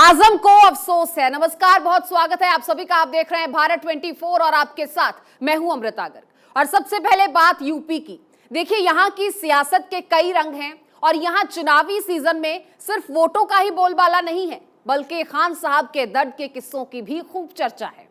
आजम को अफसोस है। नमस्कार, बहुत स्वागत है आप सभी का। आप देख रहे हैं भारत 24 और आपके साथ मैं हूं अमृता गर्ग। और सबसे पहले बात यूपी की। देखिए, यहां की सियासत के कई रंग हैं और यहां चुनावी सीजन में सिर्फ वोटों का ही बोलबाला नहीं है, बल्कि खान साहब के दर्द के किस्सों की भी खूब चर्चा है।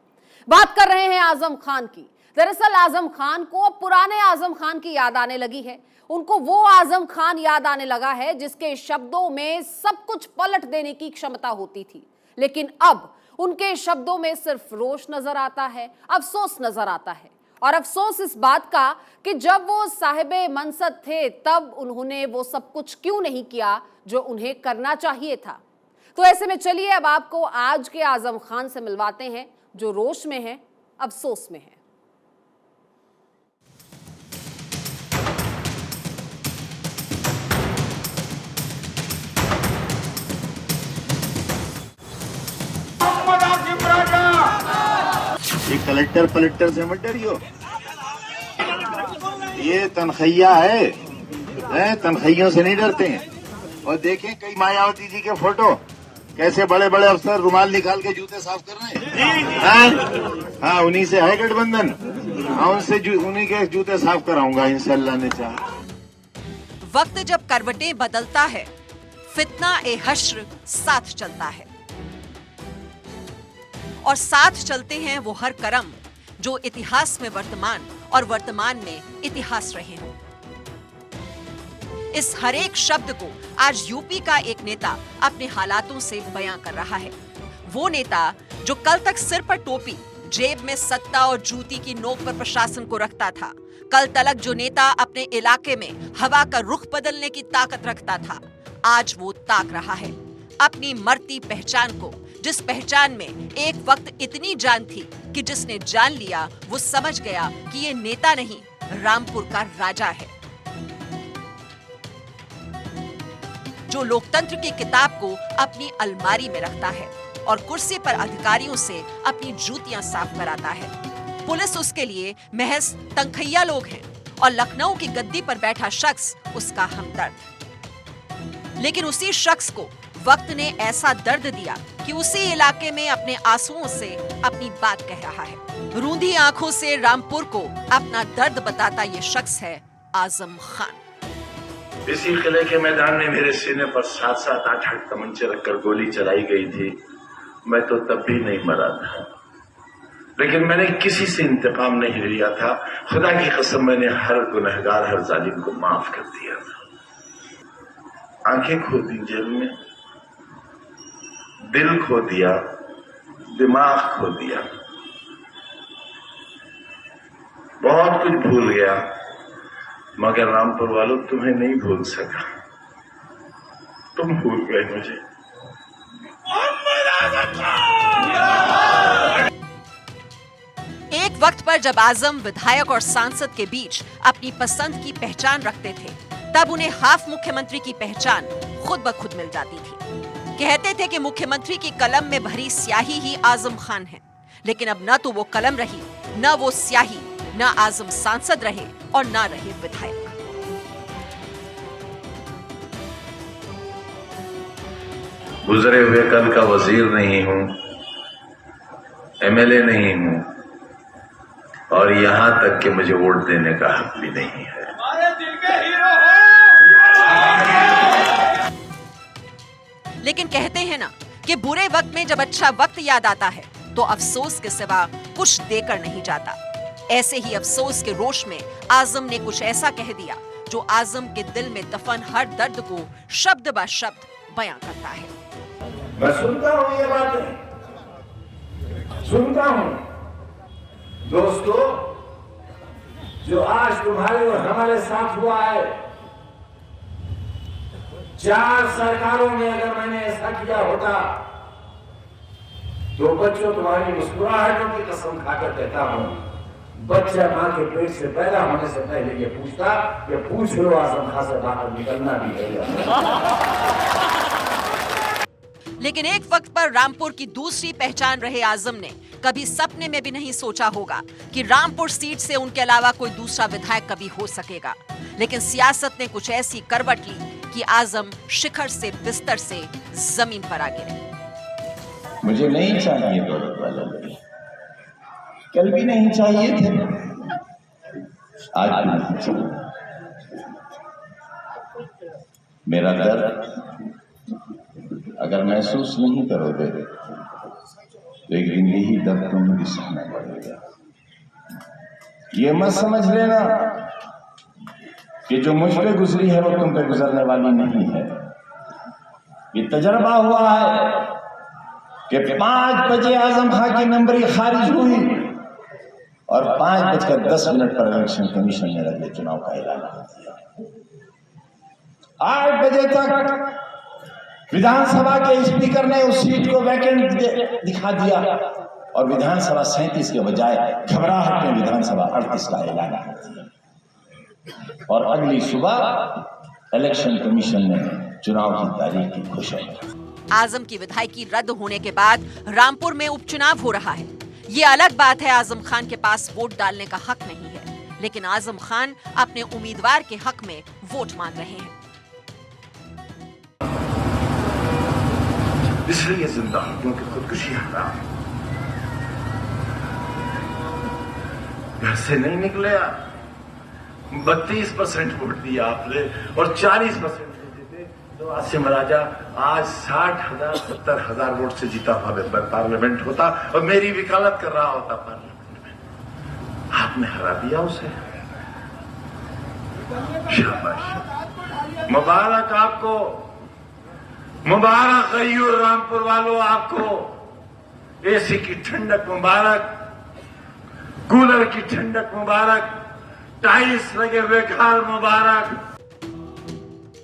बात कर रहे हैं आजम खान की। दरअसल आजम खान को अब पुराने आजम खान की याद आने लगी है। उनको वो आजम खान याद आने लगा है जिसके शब्दों में सब कुछ पलट देने की क्षमता होती थी, लेकिन अब उनके शब्दों में सिर्फ रोष नजर आता है, अफसोस नजर आता है। और अफसोस इस बात का कि जब वो साहिबे मनसब थे तब उन्होंने वो सब कुछ क्यों नहीं किया जो उन्हें करना चाहिए था। तो ऐसे में चलिए अब आपको आज के आजम खान से मिलवाते हैं जो रोष में है, अफसोस में है। ये कलेक्टर से मत डरियो, ये तनखैया है, तनखैयों से नहीं डरते हैं। और देखें कई मायावती जी के फोटो, कैसे बड़े बड़े अफसर रुमाल निकाल के जूते साफ कर रहे हैं। हाँ, उन्हीं से है गठबंधन। हाँ, उन्हीं के जूते साफ कराऊंगा इंशाल्लाह ने चाहा। वक्त जब करवटें बदलता है, फितना ए हश्र साथ चलता है और साथ चलते हैं वो हर कर्म जो इतिहास में वर्तमान और वर्तमान में इतिहास रहे हों। इस हर एक शब्द को आज यूपी का एक नेता अपने हालातों से बयां कर रहा है। वो नेता जो कल तक सिर पर टोपी, जेब में सत्ता और जूती की नोक पर प्रशासन को रखता था, कल तलक जो नेता अपने इलाके में हवा का रुख बदलने की ताकत रखता था, आज वो ताक रहा है अपनी मरती पहचान को, जिस पहचान में एक वक्त इतनी जान थी कि जिसने जान लिया वो समझ गया कि ये नेता नहीं, रामपुर का राजा है, जो लोकतंत्र की किताब को अपनी अलमारी में रखता है और कुर्सी पर अधिकारियों से अपनी जूतियां साफ कराता है। पुलिस उसके लिए महज तनखैया लोग हैं और लखनऊ की गद्दी पर बैठा शख्स उसका हमदर्द। लेकिन उसी शख्स को वक्त ने ऐसा दर्द दिया कि उसी इलाके में अपने आंसुओं से अपनी बात कह रहा है। रूंधी आंखों से रामपुर को अपना दर्द बताता ये शख्स है आजम खान। इसी किले के मैदान में मेरे सीने पर 7-7, 8-8 तमंचे रखकर गोली चलाई गई थी। मैं तो तब भी नहीं मरा था, लेकिन मैंने किसी से इंतकाम नहीं लिया था। खुदा की कसम, मैंने हर गुनहगार, हर जालिम को माफ कर दिया था। आंखें खो दी जेल में, दिल खो दिया, दिमाग खो दिया, बहुत कुछ भूल गया, मगर रामपुर वालों तुम्हें नहीं भूल सका। तुम भूल गए मुझे। एक वक्त पर जब आजम विधायक और सांसद के बीच अपनी पसंद की पहचान रखते थे, तब उन्हें हाफ मुख्यमंत्री की पहचान खुद ब खुद मिल जाती थी। कहते थे कि मुख्यमंत्री की कलम में भरी स्याही ही आजम खान है, लेकिन अब न तो वो कलम रही, न वो स्याही, न आजम सांसद रहे और न रहे विधायक। गुजरे हुए कल का वजीर नहीं हूं, एमएलए नहीं हूं, और यहां तक कि मुझे वोट देने का हक भी नहीं है। लेकिन कहते हैं ना कि बुरे वक्त में जब अच्छा वक्त याद आता है तो अफसोस के सिवा कुछ देकर नहीं जाता। ऐसे ही अफसोस के रोष में आजम ने कुछ ऐसा कह दिया जो आजम के दिल में दफन हर दर्द को शब्द ब शब्द बयां करता है। मैं सुनता हूं ये बातें, सुनता हूं दोस्तों, जो आज तुम्हारे और हमारे साथ हुआ है। 4 सरकारों में अगर मैंने ऐसा किया होता तो बच्चों, तुम्हारी मुस्कुराहटों की कसम खाकर कहता हूं, बच्चा मां के पेट से पैदा होने से पहले ये पूछता कि पूछ लो आजम खान से बाहर निकलना भी है। लेकिन एक वक्त पर रामपुर की दूसरी पहचान रहे आजम ने कभी सपने में भी नहीं सोचा होगा कि रामपुर सीट से उनके अलावा कोई दूसरा विधायक कभी हो सकेगा। लेकिन सियासत ने कुछ ऐसी करवट ली कि आजम शिखर से बिस्तर से जमीन पर आ गिरे। मुझे नहीं चाहिए दौलत वाला लोग, कल भी नहीं चाहिए थे, आज भी नहीं चाहिए। मेरा दर्द अगर महसूस नहीं करोगे तो एक दिन यही दर्द तुम्हें भी सहना पड़ेगा। ये मत समझ लेना कि जो मुझ पे गुजरी है वो तुम पे गुजरने वाली नहीं है। ये तजर्बा हुआ है कि 5 बजे आजम खां की नंबरी खारिज हुई और 5:10 पर इलेक्शन कमीशन ने अगले चुनाव का ऐलान कर दिया। 8 बजे तक विधानसभा के स्पीकर ने उस सीट को वैकेंट दिखा दिया और विधानसभा 37 के बजाय घबराहट में विधानसभा 38 का ऐलान कर दिया और अगली सुबह इलेक्शन कमीशन ने चुनाव की तारीख की घोषणा की। आजम की विधायकी रद्द होने के बाद रामपुर में उपचुनाव हो रहा है। ये अलग बात है, आजम खान के पास वोट डालने का हक नहीं है, लेकिन आजम खान अपने उम्मीदवार के हक में वोट मांग रहे हैं। इसलिए जिंदा हूं क्योंकि खुदकुशी हराम। घर से नहीं निकले आप, 32% वोट दिया आपने और 40% तो आसिम राजा आज 60,000 70,000 वोट से जीता हुआ पार्लियामेंट होता और मेरी वकालत कर रहा होता पार्लियामेंट में। आपने हरा दिया उसे। शाबाश, मुबारक आपको, मुबारक गयूर रामपुर वालों आपको। एसी की ठंडक मुबारक, कूलर की ठंडक मुबारक, टाइल्स लगे हुए घर मुबारक।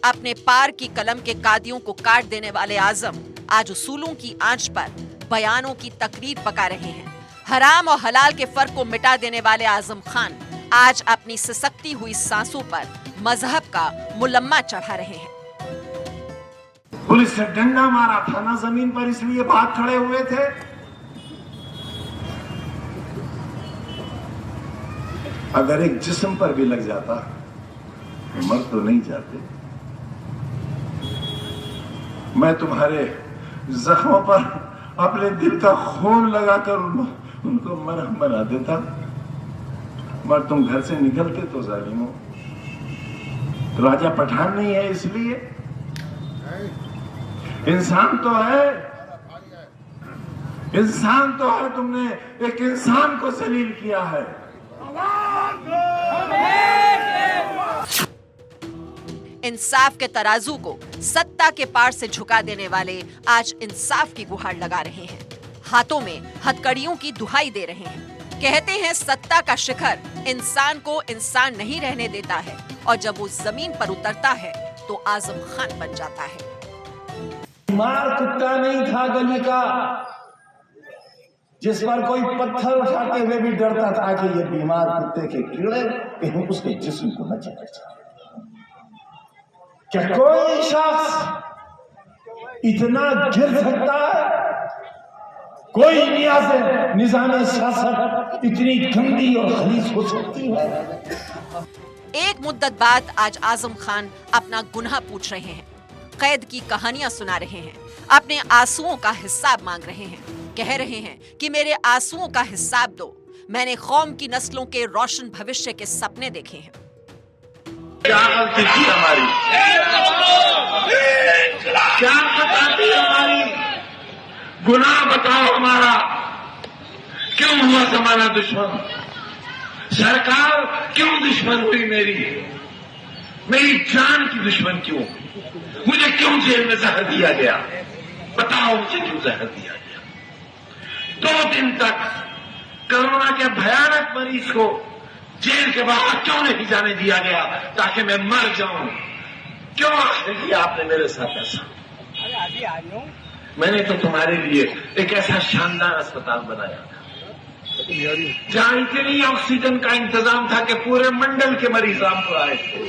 अपने पार की कलम के कादियों को काट देने वाले आजम आज उसूलों की आंच पर बयानों की तकरीर पका रहे हैं। हराम और हलाल के फर्क को मिटा देने वाले आजम खान आज अपनी सिसकती हुई सांसों पर मजहब का मुलम्मा चढ़ा रहे हैं। पुलिस से डंडा मारा था ना जमीन पर, इसलिए भाग खड़े हुए थे। अगर एक जिस्म पर भी लग जाता तो मर तो नहीं जाते। मैं तुम्हारे जख्मों पर अपने दिल का खून लगाकर उनको मरहम बना देता, मगर तुम घर से निकलते तो जालिमों। राजा पठान नहीं है इसलिए, इंसान तो है, इंसान तो है। तुमने एक इंसान को जलील किया है। इंसाफ के तराजू को सत्ता के पार से झुका देने वाले आज इंसाफ की गुहार लगा रहे हैं, हाथों में हथकड़ियों की दुहाई दे रहे हैं। कहते हैं सत्ता का शिखर इंसान को इंसान नहीं रहने देता है और जब वो जमीन पर उतरता है तो आजम खान बन जाता है। बीमार कुत्ता नहीं था गली का जिस पर कोई पत्थर उठाते हुए भी डरता था कि ये बीमार कुत्ते के कीड़े कहीं उसके जिस्म को न चढ़ जाए। क्या कोई शख्स इतना गिर सकता है? कोई निजाम सियासत इतनी गंदी और खलीस हो सकती है? एक मुद्दत बाद आज आजम खान अपना गुनाह पूछ रहे हैं, कैद की कहानियां सुना रहे हैं, अपने आंसुओं का हिसाब मांग रहे हैं। कह रहे हैं कि मेरे आंसुओं का हिसाब दो, मैंने कौम की नस्लों के रोशन भविष्य के सपने देखे हैं। क्या गलती थी हमारी, क्या खता थी हमारी? गुनाह बताओ हमारा, क्यों हुआ जमाना दुश्मन? सरकार क्यों दुश्मन हुई मेरी? मेरी जान की दुश्मन क्यों? मुझे क्यों जेल में जहर दिया गया? बताओ मुझे क्यों जहर दिया गया? 2 दिन तक कोरोना के भयानक मरीज को जेल के बाहर क्यों नहीं जाने दिया गया ताकि मैं मर जाऊं? क्यों किया आपने मेरे साथ ऐसा? मैंने तो तुम्हारे लिए एक ऐसा शानदार अस्पताल बनाया था जहां इतनी ऑक्सीजन का इंतजाम था कि पूरे मंडल के मरीज रामपुर आए थे।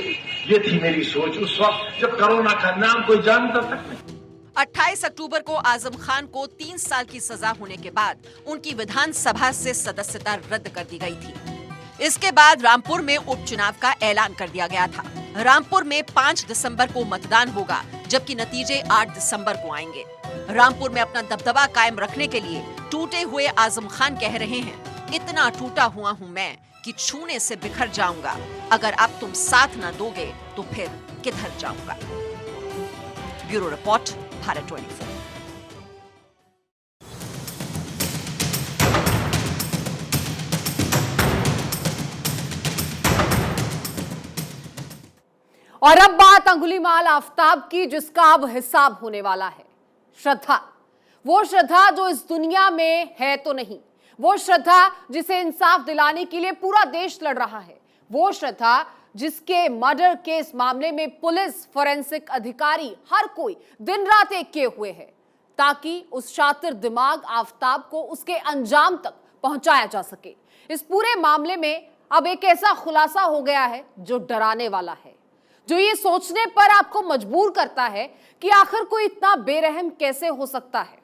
ये थी मेरी सोच उस वक्त जब कोरोना का नाम कोई जानता तक नहीं। 28 अक्टूबर को आजम खान को 3 साल की सजा होने के बाद उनकी विधानसभा से सदस्यता रद्द कर दी गई थी। इसके बाद रामपुर में उपचुनाव का ऐलान कर दिया गया था। रामपुर में 5 दिसंबर को मतदान होगा, जबकि नतीजे 8 दिसंबर को आएंगे। रामपुर में अपना दबदबा कायम रखने के लिए टूटे हुए आजम खान कह रहे हैं, इतना टूटा हुआ हूं मैं कि छूने से बिखर जाऊंगा। अगर अब तुम साथ ना दोगे तो फिर किधर जाऊंगा। Bureau report, Bharat 24। और अब बात अंगुलीमाल आफ्ताब की, जिसका अब हिसाब होने वाला है। श्रद्धा, वो श्रद्धा जो इस दुनिया में है तो नहीं, वो श्रद्धा जिसे इंसाफ दिलाने के लिए पूरा देश लड़ रहा है, वो श्रद्धा जिसके मर्डर केस मामले में पुलिस, फोरेंसिक अधिकारी, हर कोई दिन रात एक किए हुए है ताकि उस शातिर दिमाग आफ्ताब को उसके अंजाम तक पहुंचाया जा सके। इस पूरे मामले में अब एक ऐसा खुलासा हो गया है जो डराने वाला है, जो ये सोचने पर आपको मजबूर करता है कि आखिर कोई इतना बेरहम कैसे हो सकता है।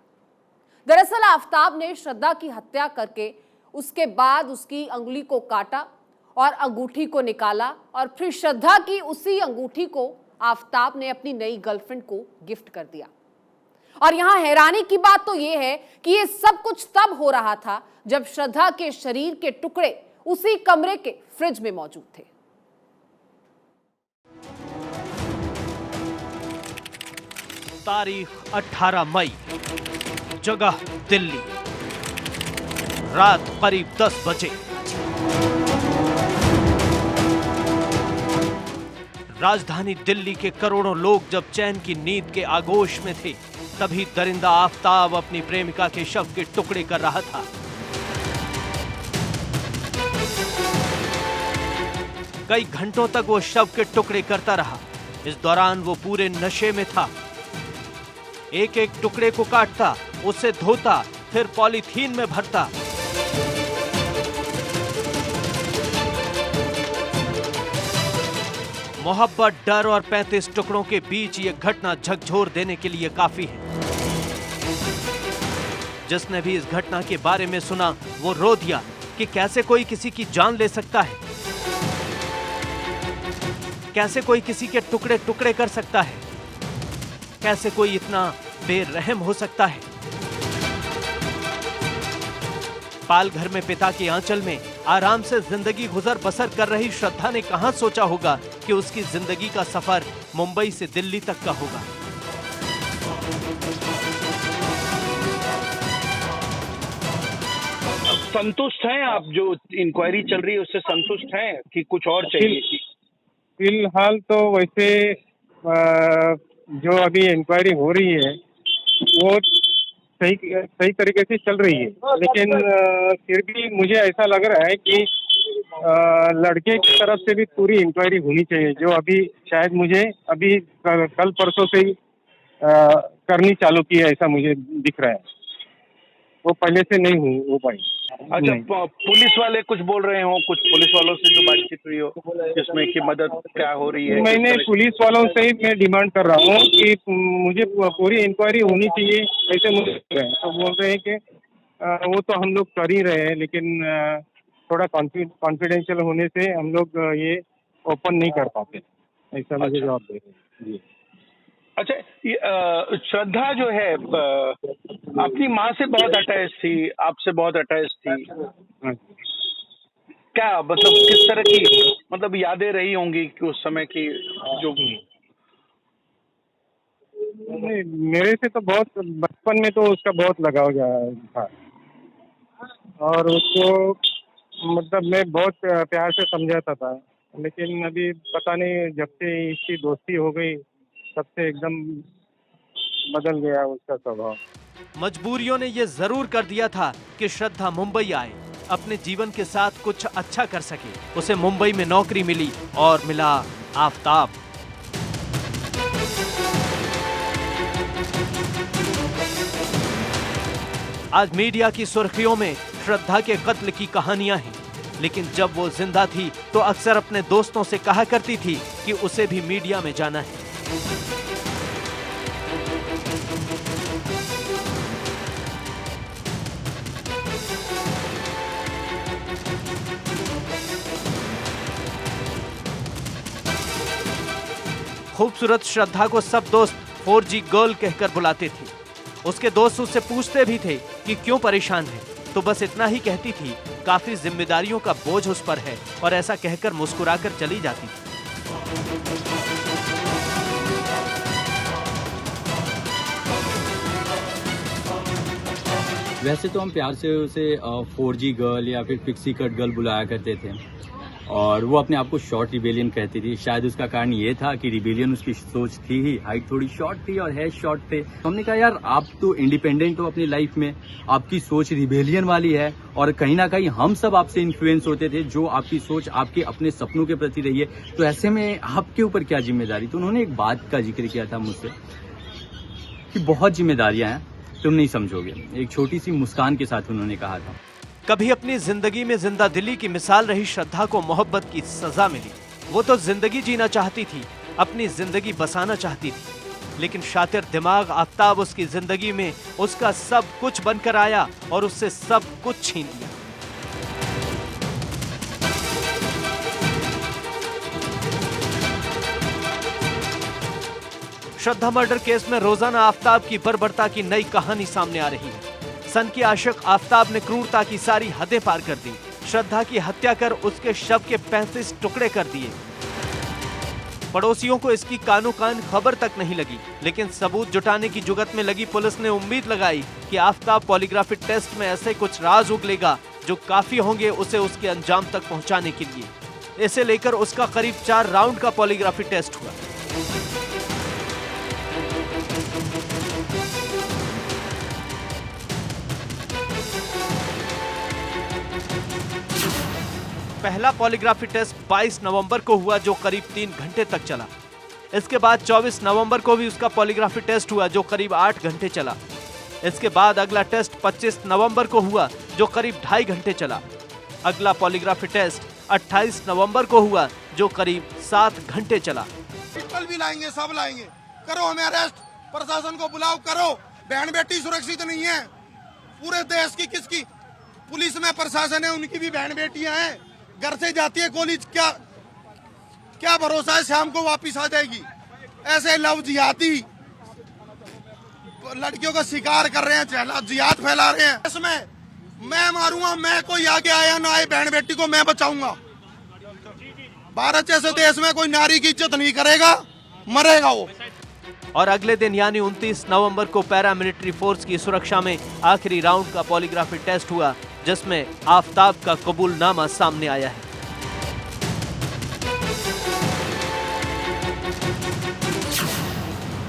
दरअसल आफ्ताब ने श्रद्धा की हत्या करके उसके बाद उसकी अंगुली को काटा और अंगूठी को निकाला और फिर श्रद्धा की उसी अंगूठी को आफ्ताब ने अपनी नई गर्लफ्रेंड को गिफ्ट कर दिया। और यहां हैरानी की बात तो यह है कि यह सब कुछ तब हो रहा था जब श्रद्धा के शरीर के टुकड़े उसी कमरे के फ्रिज में मौजूद थे। तारीख 18 मई, जगह दिल्ली, रात करीब 10 बजे। राजधानी दिल्ली के करोड़ों लोग जब चैन की नींद के आगोश में थे, तभी दरिंदा आफ्ताब अपनी प्रेमिका के शव के टुकड़े कर रहा था। कई घंटों तक वो शव के टुकड़े करता रहा। इस दौरान वो पूरे नशे में था। एक एक टुकड़े को काटता, उसे धोता, फिर पॉलीथीन में भरता। मोहब्बत, डर और 35 टुकड़ों के बीच ये घटना झकझोर देने के लिए काफी है। जिसने भी इस घटना के बारे में सुना वो रो दिया कि कैसे कोई किसी की जान ले सकता है, कैसे कोई किसी के टुकड़े टुकड़े कर सकता है, कैसे कोई इतना बेरहम हो सकता है। पालघर में पिता के आंचल में आराम से जिंदगी गुजर बसर कर रही श्रद्धा ने कहां सोचा होगा कि उसकी जिंदगी का सफर मुंबई से दिल्ली तक का होगा। संतुष्ट हैं आप? जो इंक्वायरी चल रही है उससे संतुष्ट हैं कि कुछ और चाहिए? फिलहाल तो वैसे जो अभी इंक्वायरी हो रही है वो सही तरीके से चल रही है, लेकिन फिर भी मुझे ऐसा लग रहा है कि लड़के की तरफ से भी पूरी इंक्वायरी होनी चाहिए, जो अभी शायद मुझे अभी कल परसों से ही करनी चालू की है, ऐसा मुझे दिख रहा है। वो पहले से नहीं हो पाई। अच्छा, पुलिस वाले कुछ बोल रहे हो? कुछ पुलिस वालों से जो बातचीत हुई हो जिसमें कि मदद क्या हो रही है? मैंने पुलिस वालों से ही मैं डिमांड कर रहा हूँ कि मुझे पूरी इंक्वायरी होनी चाहिए, ऐसे मुझे तो बोल रहे हैं कि वो तो हम लोग कर ही रहे हैं, लेकिन थोड़ा कॉन्फिडेंशियल होने से हम लोग ये ओपन नहीं कर पाते, ऐसा मुझे जवाब दे रहे हैं। अच्छा, श्रद्धा जो है अपनी माँ से बहुत अटैच थी, आपसे बहुत अटैच थी। क्या मतलब किस तरह की मतलब यादें रही होंगी कि उस समय की जो? मेरे से तो बहुत बचपन में तो उसका बहुत लगाव था और उसको मतलब मैं बहुत प्यार से समझाता था, लेकिन अभी पता नहीं जब से इसकी दोस्ती हो गई तब से एकदम बदल गया उसका स्वभाव। मजबूरियों ने ये जरूर कर दिया था कि श्रद्धा मुंबई आए, अपने जीवन के साथ कुछ अच्छा कर सके। उसे मुंबई में नौकरी मिली और मिला आफ्ताब। आज मीडिया की सुर्खियों में श्रद्धा के कत्ल की कहानियां हैं, लेकिन जब वो जिंदा थी तो अक्सर अपने दोस्तों से कहा करती थी कि उसे भी मीडिया में जाना है। खूबसूरत श्रद्धा को सब दोस्त 4G गर्ल कहकर बुलाते थे। उसके दोस्त उससे पूछते भी थे कि क्यों परेशान है, तो बस इतना ही कहती थी, काफी जिम्मेदारियों का बोझ उस पर है, और ऐसा कहकर मुस्कुराकर चली जाती थी। वैसे तो हम प्यार से उसे 4G गर्ल या फिर पिक्सी कट गर्ल बुलाया करते थे, और वो अपने आप को शॉर्ट रिबेलियन कहती थी। शायद उसका कारण ये था कि रिबेलियन उसकी सोच थी ही, हाइट थोड़ी शॉर्ट थी और हेयर शॉर्ट थे। हमने कहा यार आप तो इंडिपेंडेंट हो अपनी लाइफ में, आपकी सोच रिबेलियन वाली है, और कहीं ना कहीं हम सब आपसे इन्फ्लुएंस होते थे, जो आपकी सोच आपके अपने सपनों के प्रति रही है, तो ऐसे में आपके ऊपर क्या जिम्मेदारी। तो उन्होंने एक बात का जिक्र किया था मुझसे कि बहुत जिम्मेदारियां हैं, तुम नहीं समझोगे। एक छोटी सी मुस्कान के साथ उन्होंने कहा था। कभी अपनी जिंदगी में जिंदा दिली की मिसाल रही श्रद्धा को मोहब्बत की सजा मिली। वो तो जिंदगी जीना चाहती थी, अपनी जिंदगी बसाना चाहती थी, लेकिन शातिर दिमाग आफ्ताब उसकी जिंदगी में उसका सब कुछ बनकर आया और उससे सब कुछ छीन लिया। श्रद्धा मर्डर केस में रोजाना आफ्ताब की बर्बरता की नई कहानी सामने आ रही है। सन की आशिक आफ्ताब ने क्रूरता की सारी हदें पार कर दी। श्रद्धा की हत्या कर उसके शव के 35 टुकड़े कर दिए। पड़ोसियों को इसकी कानो कान खबर तक नहीं लगी, लेकिन सबूत जुटाने की जुगत में लगी पुलिस ने उम्मीद लगाई कि आफ्ताब पॉलीग्राफी टेस्ट में ऐसे कुछ राज उगलेगा जो काफी होंगे उसे उसके अंजाम तक पहुंचाने के लिए। इसे लेकर उसका करीब 4 राउंड का पॉलीग्राफी टेस्ट हुआ। पहला पॉलीग्राफी टेस्ट 22 नवंबर को हुआ, जो करीब 3 घंटे तक चला। इसके बाद 24 नवंबर को भी उसका पॉलीग्राफी टेस्ट हुआ, जो करीब 8 घंटे चला। इसके बाद अगला टेस्ट 25 नवंबर को हुआ, जो करीब 2.5 घंटे चला। अगला पॉलीग्राफी टेस्ट 28 नवंबर को हुआ, जो करीब 7 घंटे चला। पिस्टल भी लाएंगे, सब लाएंगे, करो हमें अरेस्ट, प्रशासन को बुलाओ, करो। बहन बेटी सुरक्षित नहीं है पूरे देश की, किसकी? पुलिस में प्रशासन है, उनकी भी बहन बेटियां हैं, घर से जाती है कॉलेज, क्या भरोसा है शाम को वापिस आ जाएगी? ऐसे लव जिहादी लड़कियों का शिकार कर रहे हैं, जिहाद फैला रहे हैं। इसमें मैं मारूंगा, मैं कोई आगे आया ना आए, बहन बेटी को मैं बचाऊंगा। भारत जैसे देश में कोई नारी की इज्जत नहीं करेगा, मरेगा वो। और अगले दिन यानी 29 नवंबर को पैरामिलिट्री फोर्स की सुरक्षा में आखिरी राउंड का पॉलीग्राफी टेस्ट हुआ, जिसमें आफ्ताब का कबूलनामा सामने आया है।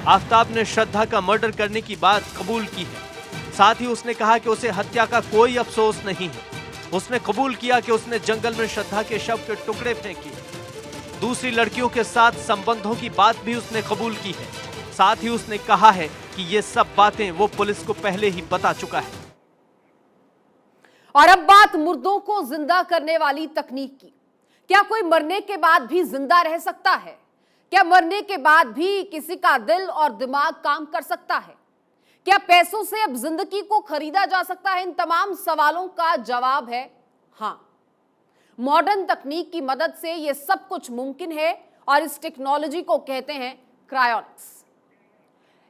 आफ्ताब ने श्रद्धा का मर्डर करने की बात कबूल की है। साथ ही उसने कहा कि उसे हत्या का कोई अफसोस नहीं है। उसने कबूल किया कि उसने जंगल में श्रद्धा के शव के टुकड़े फेंके। दूसरी लड़कियों के साथ संबंधों की बात भी उसने कबूल की है। साथ ही उसने कहा है कि ये सब बातें वो पुलिस को पहले ही बता चुका है। और अब बात मुर्दों को जिंदा करने वाली तकनीक की। क्या कोई मरने के बाद भी जिंदा रह सकता है? क्या मरने के बाद भी किसी का दिल और दिमाग काम कर सकता है? क्या पैसों से अब जिंदगी को खरीदा जा सकता है? इन तमाम सवालों का जवाब है हां। मॉडर्न तकनीक की मदद से यह सब कुछ मुमकिन है, और इस टेक्नोलॉजी को कहते हैं क्रायोनिक्स।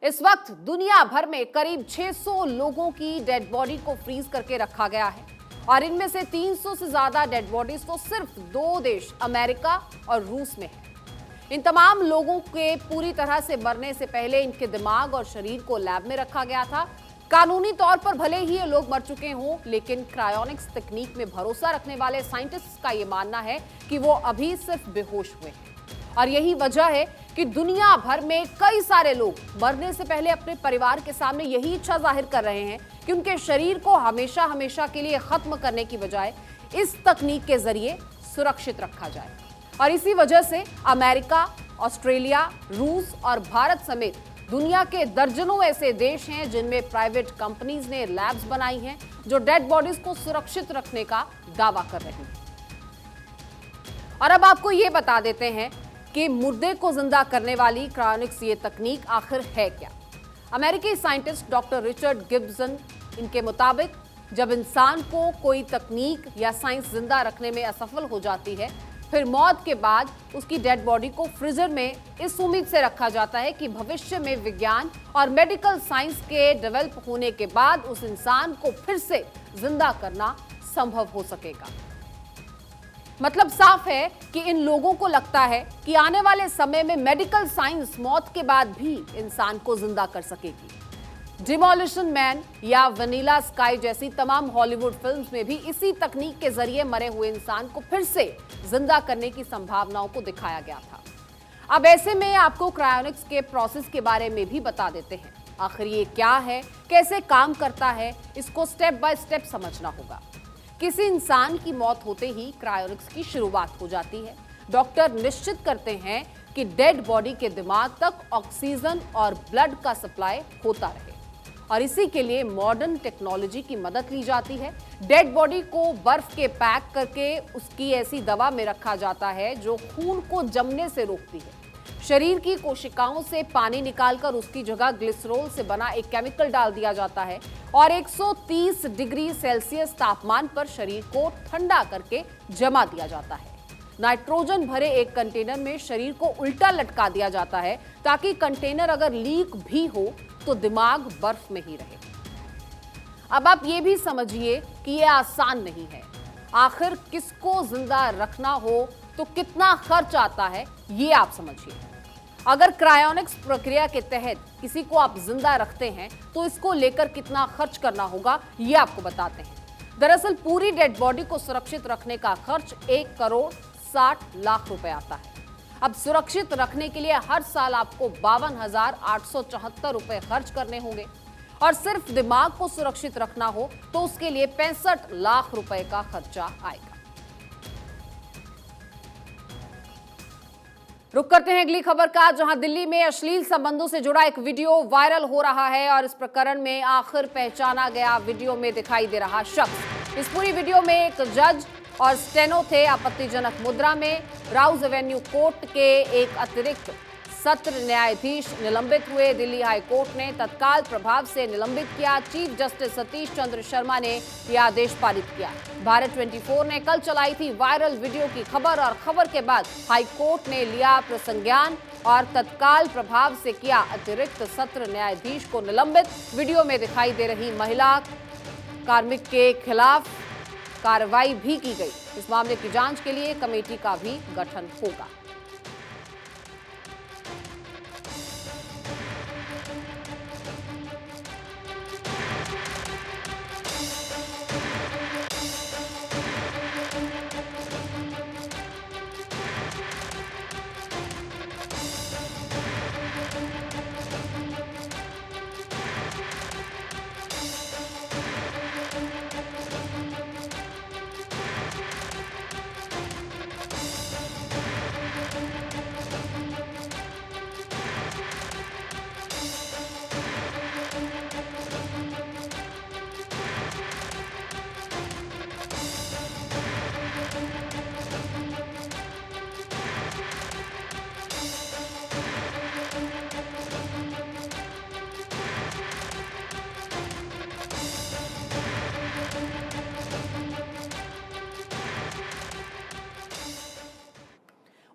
इस वक्त दुनिया भर में करीब 600 लोगों की डेड बॉडी को फ्रीज करके रखा गया है, और इनमें से 300 से ज्यादा डेड बॉडीज तो सिर्फ 2 देश अमेरिका और रूस में है। इन तमाम लोगों के पूरी तरह से मरने से पहले इनके दिमाग और शरीर को लैब में रखा गया था। कानूनी तौर पर भले ही ये लोग मर चुके हों, लेकिन क्रायोनिक्स तकनीक में भरोसा रखने वाले साइंटिस्ट्स का ये मानना है कि वो अभी सिर्फ बेहोश हुए हैं। और यही वजह है कि दुनिया भर में कई सारे लोग मरने से पहले अपने परिवार के सामने यही इच्छा जाहिर कर रहे हैं कि उनके शरीर को हमेशा हमेशा के लिए खत्म करने की बजाय इस तकनीक के जरिए सुरक्षित रखा जाए। और इसी वजह से अमेरिका, ऑस्ट्रेलिया, रूस और भारत समेत दुनिया के दर्जनों ऐसे देश हैं जिनमें प्राइवेट कंपनीज ने लैब्स बनाई हैं जो डेड बॉडीज को सुरक्षित रखने का दावा कर रही हैं। और अब आपको ये बता देते हैं कि मुर्दे को जिंदा करने वाली क्रायोनिक्स ये तकनीक आखिर है क्या। अमेरिकी साइंटिस्ट डॉक्टर रिचर्ड गिब्सन इनके मुताबिक जब इंसान को कोई तकनीक या साइंस जिंदा रखने में असफल हो जाती है, फिर मौत के बाद उसकी डेड बॉडी को फ्रीजर में इस उम्मीद से रखा जाता है कि भविष्य में विज्ञान और मेडिकल साइंस के डेवलप होने के बाद उस इंसान को फिर से जिंदा करना संभव हो सकेगा। मतलब साफ है कि इन लोगों को लगता है कि आने वाले समय में मेडिकल साइंस मौत के बाद भी इंसान को जिंदा कर सकेगी। डिमोलिशन मैन या वनीला स्काई जैसी तमाम हॉलीवुड फिल्म्स में भी इसी तकनीक के जरिए मरे हुए इंसान को फिर से जिंदा करने की संभावनाओं को दिखाया गया था। अब ऐसे में आपको क्रायोनिक्स के प्रोसेस के बारे में भी बता देते हैं। आखिर ये क्या है, कैसे काम करता है, इसको स्टेप बाय स्टेप समझना होगा। किसी इंसान की मौत होते ही क्रायोनिक्स की शुरुआत हो जाती है। डॉक्टर निश्चित करते हैं कि डेड बॉडी के दिमाग तक ऑक्सीजन और ब्लड का सप्लाई होता रहे और इसी के लिए मॉडर्न टेक्नोलॉजी की मदद ली जाती है। डेड बॉडी को बर्फ के पैक करके उसकी ऐसी दवा में रखा जाता है जो खून को जमने से रोकती है। शरीर की कोशिकाओं से पानी निकालकर उसकी जगह ग्लिसरॉल से बना एक केमिकल डाल दिया जाता है और 130 डिग्री सेल्सियस तापमान पर शरीर को ठंडा करके जमा दिया जाता है। नाइट्रोजन भरे एक कंटेनर में शरीर को उल्टा लटका दिया जाता है ताकि कंटेनर अगर लीक भी हो तो दिमाग बर्फ में ही रहे। अब आप ये भी समझिए कि ये आसान नहीं है। आखिर किसको जिंदा रखना हो तो कितना खर्च आता है, ये आप समझिए। अगर क्रायोनिक्स प्रक्रिया के तहत किसी को आप जिंदा रखते हैं तो इसको लेकर कितना खर्च करना होगा, ये आपको बताते हैं। दरअसल पूरी डेड बॉडी को सुरक्षित रखने का खर्च 1 करोड़ 60 लाख रुपए आता है। अब सुरक्षित रखने के लिए हर साल आपको 52,874 रुपए खर्च करने होंगे और सिर्फ दिमाग को सुरक्षित रखना हो तो उसके लिए 65 लाख रुपए का खर्चा आएगा। रुक करते हैं अगली खबर का, जहां दिल्ली में अश्लील संबंधों से जुड़ा एक वीडियो वायरल हो रहा है और इस प्रकरण में आखिर पहचाना गया वीडियो में दिखाई दे रहा शख्स। इस पूरी वीडियो में एक जज और स्टेनो थे। आपत्तिजनक मुद्रा में राउज एवेन्यू कोर्ट के एक अतिरिक्त सत्र न्यायाधीश निलंबित हुए। दिल्ली हाई कोर्ट ने तत्काल प्रभाव से निलंबित किया। चीफ जस्टिस सतीश चंद्र शर्मा ने यह आदेश पारित किया। भारत 24 ने कल चलाई थी वायरल वीडियो की खबर और खबर के बाद हाई कोर्ट ने लिया प्रसंज्ञान और तत्काल प्रभाव से किया अतिरिक्त सत्र न्यायाधीश को निलंबित। वीडियो में दिखाई दे रही महिला कार्मिक के खिलाफ कार्रवाई भी की गई। इस मामले की जांच के लिए कमेटी का भी गठन होगा।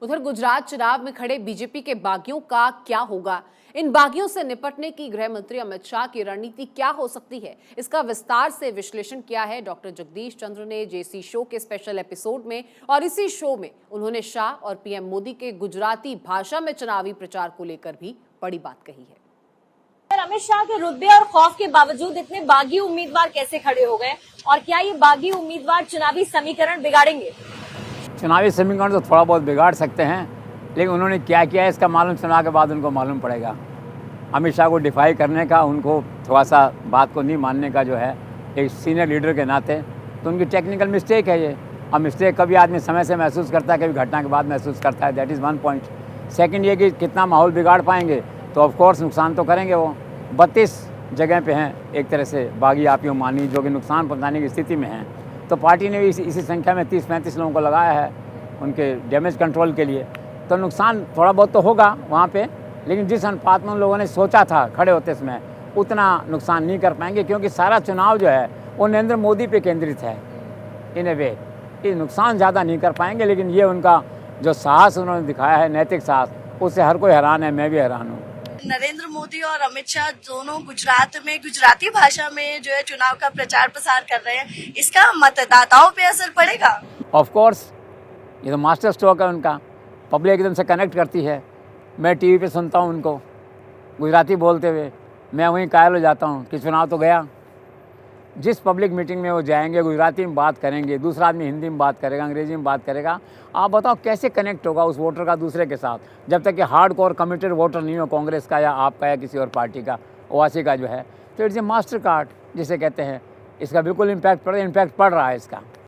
उधर गुजरात चुनाव में खड़े बीजेपी के बागियों का क्या होगा? इन बागियों से निपटने की गृह मंत्री अमित शाह की रणनीति क्या हो सकती है? इसका विस्तार से विश्लेषण किया है डॉक्टर जगदीश चंद्र ने जेसी शो के स्पेशल एपिसोड में और इसी शो में उन्होंने शाह और पीएम मोदी के गुजराती भाषा में चुनावी प्रचार को लेकर भी बड़ी बात कही है। अमित शाह के रुतबे और खौफ के बावजूद इतने बागी उम्मीदवार कैसे खड़े हो गए और क्या ये बागी उम्मीदवार चुनावी समीकरण बिगाड़ेंगे? चुनावी समीकरण तो थोड़ा बहुत बिगाड़ सकते हैं, लेकिन उन्होंने क्या किया है इसका मालूम चुनाव के बाद उनको मालूम पड़ेगा। अमित शाह को डिफाई करने का, उनको थोड़ा सा बात को नहीं मानने का जो है एक सीनियर लीडर के नाते, तो उनकी टेक्निकल मिस्टेक है ये। अब मिस्टेक कभी आदमी समय से महसूस करता है, कभी घटना के बाद महसूस करता है। That is one point. Second ये कि कितना माहौल बिगाड़ पाएंगे, तो ऑफ कोर्स नुकसान तो करेंगे। वो 32 जगह पे हैं एक तरह से बागी आपियों मानी जो कि नुकसान पहुँचाने की स्थिति में हैं। तो पार्टी ने भी इसी संख्या में 30-35 लोगों को लगाया है उनके डैमेज कंट्रोल के लिए। तो नुकसान थोड़ा बहुत तो होगा वहाँ पे, लेकिन जिस अनुपात में उन लोगों ने सोचा था खड़े होते समय उतना नुकसान नहीं कर पाएंगे, क्योंकि सारा चुनाव जो है वो नरेंद्र मोदी पे केंद्रित है इन ए वे। कि नुकसान ज़्यादा नहीं कर पाएंगे, लेकिन ये उनका जो साहस उन्होंने दिखाया है, नैतिक साहस, उससे हर कोई हैरान है, मैं भी हैरान हूँ। नरेंद्र मोदी और अमित शाह दोनों गुजरात में गुजराती भाषा में जो है चुनाव का प्रचार प्रसार कर रहे हैं, इसका मतदाताओं पे असर पड़ेगा? ऑफ कोर्स, ये तो मास्टर स्ट्रोक है उनका, पब्लिक एकदम से कनेक्ट करती है। मैं टीवी पे सुनता हूँ उनको गुजराती बोलते हुए, मैं वहीं कायल हो जाता हूँ कि चुनाव तो गया। जिस पब्लिक मीटिंग में वो जाएंगे गुजराती में बात करेंगे, दूसरा आदमी हिंदी में बात करेगा, अंग्रेजी में बात करेगा। आप बताओ कैसे कनेक्ट होगा उस वोटर का दूसरे के साथ, जब तक कि हार्ड कोर कमिटेड वोटर नहीं हो कांग्रेस का या आपका या किसी और पार्टी का, ओवैसी का जो है। तो इट्स ए मास्टर कार्ड जिसे कहते हैं, इसका बिल्कुल इम्पैक्ट पड़ रहा है इसका।